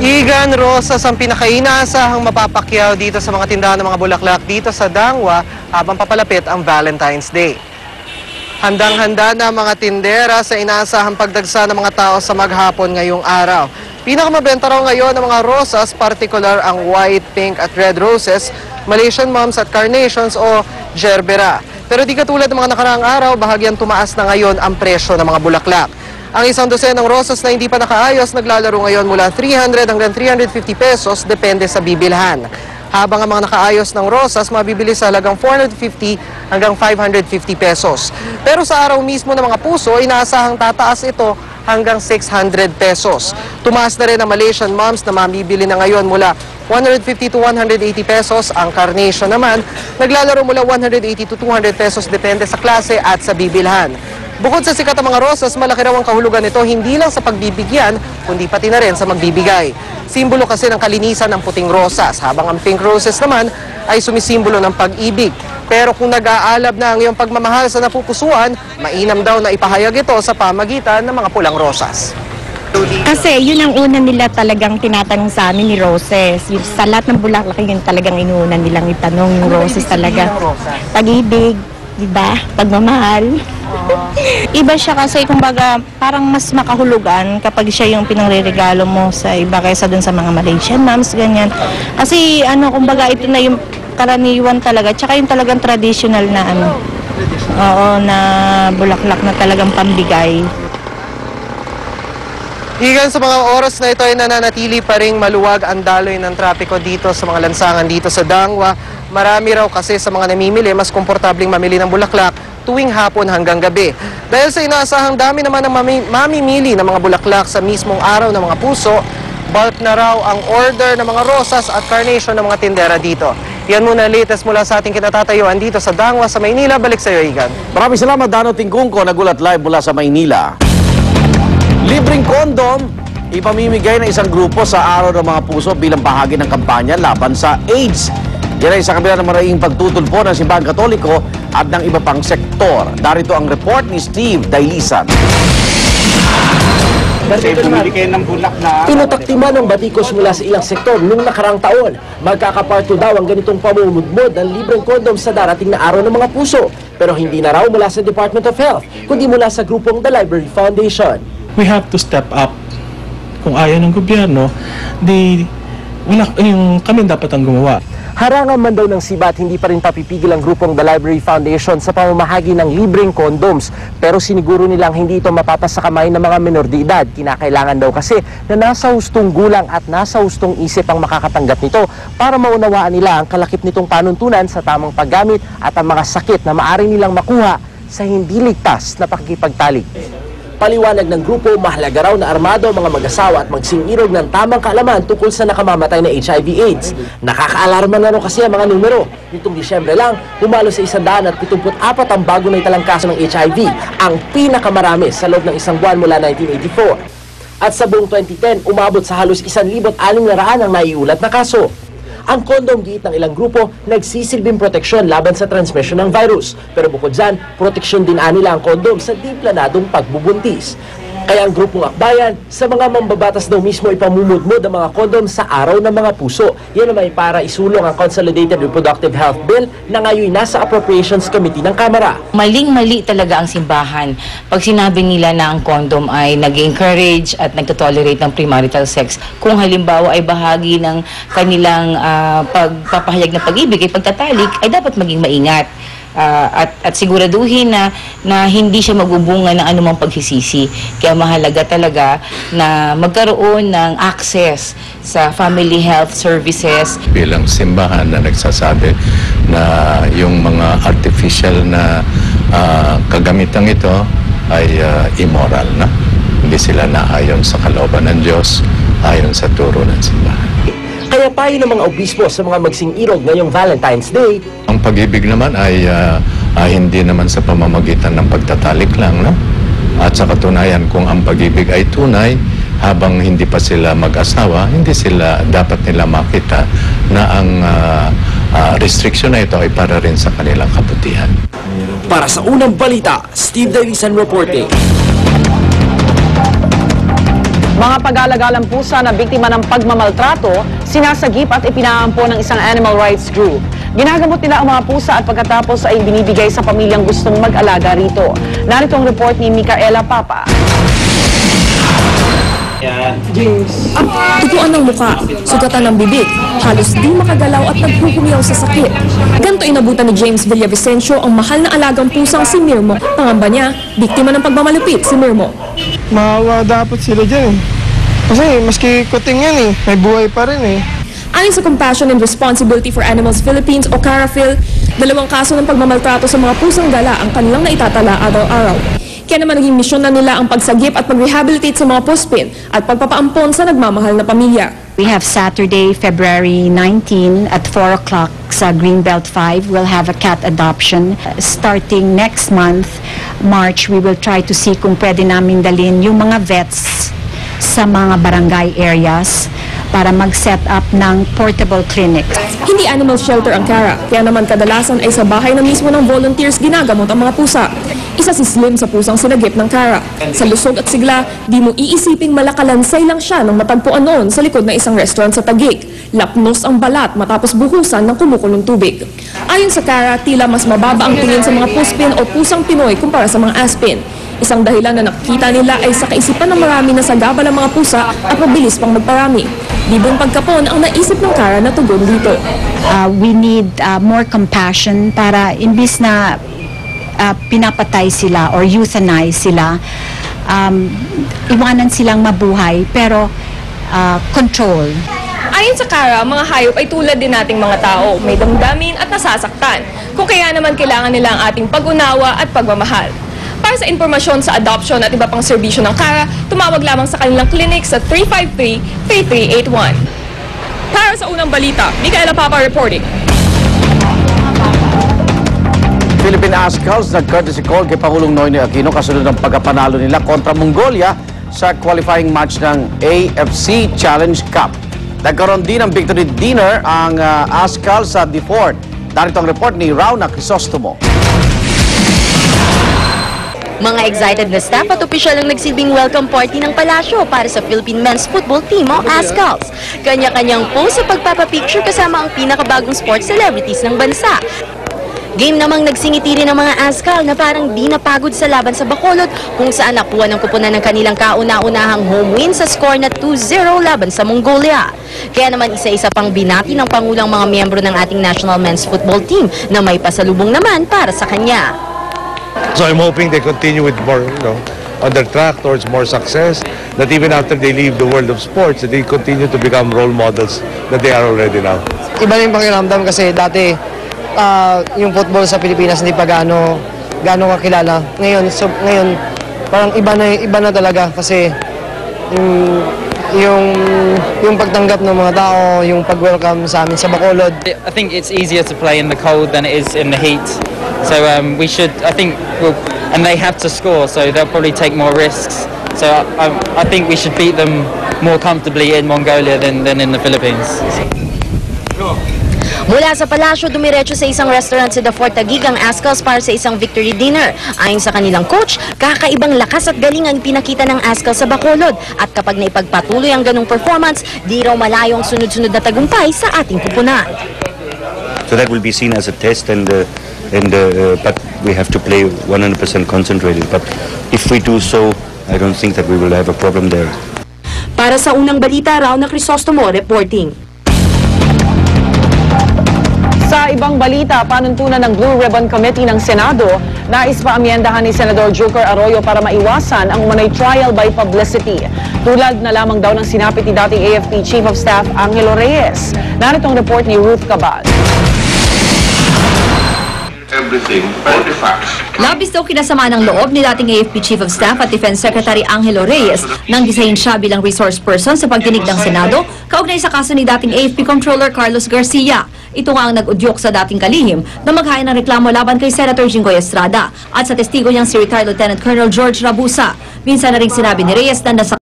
Higan rosas ang pinakainasahang mapapakyaw dito sa mga tindahan ng mga bulaklak dito sa Dangwa habang papalapit ang Valentine's Day. Handang-handa na mga tindera sa inaasahang pagdagsa ng mga tao sa maghapon ngayong araw. Pinakamabenta raw ngayon ng mga rosas, particular ang white, pink at red roses, Malaysian mums at carnations o gerbera. Pero di katulad ng mga nakaraang araw, bahagyang tumaas na ngayon ang presyo ng mga bulaklak. Ang isang dosenang rosas na hindi pa nakaayos naglalaro ngayon mula 300 hanggang 350 pesos depende sa bibilhan. Habang ang mga nakaayos ng rosas mabibili sa halagang 450 hanggang 550 pesos. Pero sa araw mismo ng mga puso, inaasahang tataas ito hanggang 600 pesos. Tumaas na rin ang Malaysian mums na mabibili na ngayon mula 150 to 180 pesos. Ang carnation naman naglalaro mula 180 to 200 pesos depende sa klase at sa bibilhan. Bukod sa sikat ng mga rosas, malaki raw ang kahulugan nito hindi lang sa pagbibigyan, kundi pati na rin sa magbibigay. Simbolo kasi ng kalinisan ng puting rosas, habang ang pink roses naman ay sumisimbolo ng pag-ibig. Pero kung nag-aalab na ang iyong pagmamahal sa napupusuan, mainam daw na ipahayag ito sa pamagitan ng mga pulang rosas. Kasi yun ang una nila talagang tinatanong sa amin ni Roses. Yung, sa lahat ng bulaklak yun talagang inuuna nilang itanong yung roses talaga. Pag-ibig, diba? Pagmamahal. Iba siya kasi kumbaga parang mas makahulugan kapag siya yung pinangreregalo mo sa iba kaysa dun sa mga Malaysian mums, ganyan. Kasi ano, kumbaga ito na yung karaniwan talaga, tsaka yung talagang traditional na ano, oo, na bulaklak na talagang pambigay. Higan sa mga oras na ito ay nananatili pa ring maluwag ang daloy ng trapiko dito sa mga lansangan dito sa Dangwa. Marami raw kasi sa mga namimili mas komportabling mamili ng bulaklak tuwing hapon hanggang gabi. Dahil sa inaasahang dami naman ng mamimili ng mga bulaklak sa mismong araw ng mga puso, bulk na raw ang order ng mga rosas at carnation ng mga tindera dito. Yan muna latest mula sa ating kinatatayuan dito sa Dangwa sa Maynila. Balik sa iyo, Higan. Maraming salamat, Dano Tingkungko, nagulat live mula sa Maynila. Libreng kondom, ipamimigay ng isang grupo sa Araw ng Mga Puso bilang bahagi ng kampanya laban sa AIDS. Yan ay sa kabila ng maraing pagtutulpo ng Simbahan Katoliko at ng iba pang sektor. Darito ang report ni Steve Dailisan. Pinutaktiman ng batikos mula sa ilang sektor nung nakarang taon. Magkakaparto daw ang ganitong pamumudmod ng libreng kondom sa darating na Araw ng Mga Puso. Pero hindi na raw mula sa Department of Health, kundi mula sa grupong The Library Foundation. We have to step up. Kung ayaw ng gobyerno, kami dapat ang gumawa. Harangan man daw ng sibat, hindi pa rin papipigil ang grupong The Library Foundation sa pamamahagi ng libreng condoms. Pero siniguro nilang hindi ito mapapas sa kamay ng mga menor de edad. Kinakailangan daw kasi na nasa hustong gulang at nasa hustong isip ang makakatanggap nito para maunawaan nila ang kalakip nitong panuntunan sa tamang paggamit at ang mga sakit na maaari nilang makuha sa hindi ligtas na pakikipagtalik. Paliwanag ng grupo, mahalaga raw na armado ang mga mag-asawa at magsingirog ng tamang kaalaman tungkol sa nakamamatay na HIV/AIDS. Nakakaalarma na kasi ang mga numero. Nitong Disyembre lang, humalo sa 174 ang bago na italang kaso ng HIV, ang pinakamarami sa loob ng isang buwan mula 1984. At sa buong 2010, umabot sa halos 1,600 ang naiulat na kaso. Ang kondom giit ng ilang grupo nagsisilbing proteksyon laban sa transmission ng virus. Pero bukod dyan, proteksyon din nila ang kondom sa di planadong pagbubuntis. Kaya ang grupong akbayan, sa mga mambabatas daw mismo ipamumudmod ang mga kondom sa Araw ng Mga Puso. Yan naman para isulong ang Consolidated Reproductive Health Bill na ngayon nasa Appropriations Committee ng Kamara. Maling-mali talaga ang simbahan pag sinabi nila na ang kondom ay nag-encourage at nagtotolerate ng premarital sex. Kung halimbawa ay bahagi ng kanilang pagpapahayag ng pag-ibig ay pagtatalik, ay dapat maging maingat. At siguraduhin na hindi siya magbubunga ng anumang paghisisi. Kaya mahalaga talaga na magkaroon ng access sa family health services. Bilang simbahan na nagsasabi na yung mga artificial na kagamitang ito ay immoral na. Hindi sila naayon sa kalooban ng Diyos, ayon sa turo ng simbahan. Kaya payo ng mga obispo sa mga magsing-irog ngayong Valentine's Day. Ang pag-ibig naman ay hindi naman sa pamamagitan ng pagtatalik lang, no? At sa katunayan, kung ang pag-ibig ay tunay, habang hindi pa sila mag-asawa, hindi dapat nila makita na ang restriction na ito ay para rin sa kanilang kabutihan. Para sa unang balita, Steve Dailisan reporting. Mga pag-alagalang pusa na biktima ng pagmamaltrato, sinasagip at ipinaampo ng isang animal rights group. Ginagamot nila ang mga pusa at pagkatapos ay binibigay sa pamilyang gustong mag-alaga rito. Narito ang report ni Micaela Papa. Tutuan ng muka, sugatan ng bibig, halos di makagalaw at naghuhumiyaw sa sakit. Ganto inabutan ni James Villavicencio ang mahal na alagang pusang si Mirmo. Pangamba niya, biktima ng pagmamalupit si Mirmo. Maawa dapat sila dyan eh. Kasi maski kuting yan eh, may buhay pa rin eh. Ayon sa Compassion and Responsibility for Animals Philippines o CARAPHIL, 2 kaso ng pagmamaltrato sa mga pusang gala ang kanilang naitatala araw-araw. Kaya naman naging misyon na nila ang pagsagip at pag-rehabilitate sa mga puspin at pagpapaampon sa nagmamahal na pamilya. We have Saturday, February 19 at 4 o'clock sa Greenbelt 5. We'll have a cat adoption. Starting next month, March, we will try to see kung pwede namin dalhin yung mga vets sa mga barangay areas para mag-set up ng portable clinics. Hindi animal shelter ang CARA, kaya naman kadalasan ay sa bahay na mismo ng volunteers ginagamot ang mga pusa. Isa si Slim sa pusang sinagip ng CARA. Sa lusog at sigla, di mo iisiping malakalansay lang siya nang matagpuan noon sa likod ng isang restaurant sa Taguig. Lapnos ang balat matapos buhusan ng kumukulong tubig. Ayon sa CARA, tila mas mababa ang tingin sa mga puspin o pusang Pinoy kumpara sa mga aspin. Isang dahilan na nakikita nila ay sa kaisipan ng marami na sagabal ang mga pusa at mabilis pang magparami. Libong pagkapon ang naisip ng CARA na tugon dito. We need more compassion para imbis na pinapatay sila or euthanize sila, iwanan silang mabuhay pero control. Ayon sa CARA, mga hayop ay tulad din nating mga tao, may damdamin at nasasaktan. Kung kaya naman kailangan nila ang ating pag-unawa at pagmamahal. Para sa impormasyon sa adoption at iba pang serbisyo ng CARA, tumawag lamang sa kanilang clinic sa 353-3381. Para sa unang balita, Micaela Papa reporting. Philippine Ascals nag-courtesy call kay Pangulong Noynoy Aquino kasunod ng pagkapanalo nila kontra Mongolia sa qualifying match ng AFC Challenge Cup. Nagkaroon din ng victory dinner ang Ascals sa D4. Narito ang report ni Rauna Crisostomo. Mga excited na staff at opisyal ang nagsilbing welcome party ng palasyo para sa Philippine Men's Football Team o Ascals. Kanya-kanyang post sa pagpapapicture kasama ang pinakabagong sports celebrities ng bansa. Game namang nagsingiti rin ng mga Ascal na parang di napagod sa laban sa Bacolod kung saan nakuha ng kupunan ng kanilang kauna-unahang home win sa score na 2-0 laban sa Mongolia. Kaya naman isa-isa pang binati ng Pangulang mga miyembro ng ating National Men's Football Team na may pasalubong naman para sa kanya. So I'm hoping they continue with more, on their track towards more success, that even after they leave the world of sports, that they continue to become role models that they are already now. Iba rin pakiramdam kasi dati yung football sa Pilipinas hindi pa gaano kakilala. Ngayon parang iba na talaga kasi yung pagtanggap ng mga tao, yung pag-welcome sa amin sa Bacolod. I think it's easier to play in the cold than it is in the heat. So we should, and they have to score, so they'll probably take more risks. So I think we should beat them more comfortably in Mongolia than in the Philippines. Mula sa palasyo, dumiretso sa isang restaurant sa The Fort Taguig ang Ascals para sa isang victory dinner. Ayon sa kanilang coach, kakaibang lakas at galing ang pinakita ng Ascals sa Bacolod. At kapag naipagpatuloy ang ganong performance, di raw malayo ang sunod-sunod na tagumpay sa ating kupunan. So that will be seen as a test but we have to play 100% concentrated. But if we do so, I don't think that we will have a problem there. Para sa unang balita, Rauna Crisostomo reporting. Sa ibang balita, panuntunan ng Blue Ribbon Committee ng Senado, nais pa amyendahan ni Senador Joker Arroyo para maiwasan ang umanay trial by publicity. Tulad na lamang daw ng sinapit ni dating AFP Chief of Staff Angelo Reyes. Narito ang report ni Ruth Cabal. Everything, all the facts. Labis daw kinasama ng loob ni dating AFP Chief of Staff at Defense Secretary Angelo Reyes nang disahin siya bilang resource person sa pagdinig ng Senado kaugnay sa kaso ni dating AFP Controller Carlos Garcia. Ito nga ang nag-udyok sa dating kalihim na maghain ng reklamo laban kay Senator Jinggoy Estrada at sa testigo niyang si retired Lieutenant Colonel George Rabusa. Minsan na rin sinabi ni Reyes na nasa